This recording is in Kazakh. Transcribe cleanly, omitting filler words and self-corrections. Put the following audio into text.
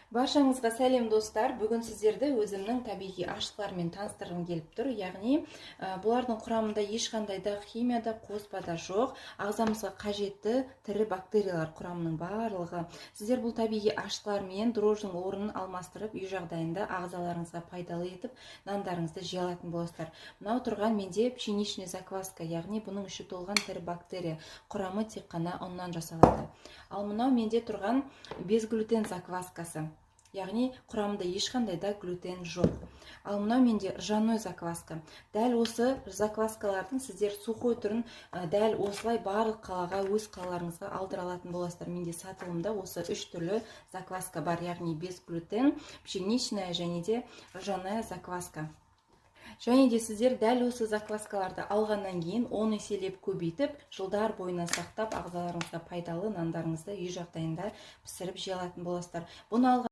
Баршаңызға сәлем достар. Бүгін сіздерді өзімнің табиғи ашытқылармен таныстырғым келіп тұр. Яғни бұлардың құрамында ешқандай да химия да қоспа да жоқ. Ағзамызға қажетті тірі бактериялар құрамының барлығы. Сіздер бұл табиғи ашытқылармен дрожждың орнын алмастырып, үй жағдайында ағзаларыңызға пайдалы етіп, нандарыңызды жей алатын боласыздар. Мынау тұрған менде пшеничный закваска, яғни бұның іші толған тірі бактерия. Құрамы тек қана ұннан жасалады. Ал мынау менде тұрған безглютен закваскасы. Яғни құрамында ешқандай да глютен жоқ. Ал мынау менде ржаной закваска. Дәл осы закваскалардың сіздер сухой түрін дәл осылай барлық қалаға, өз қалаларыңызға алдыра алатын боласыздар. Менде сатылымда осы 3 түрлі закваска бар, яғни без глютен, пшеничная және де ржаная закваска. Және де сіздер дәл осы закваскаларды алғаннан кейін 10 еселеп көбейтіп, жылдар бойына сақтап, ағзаларыңызға пайдалы нандарыңызды үй жағдайында пісіріп жей алатын боласыздар. Бұны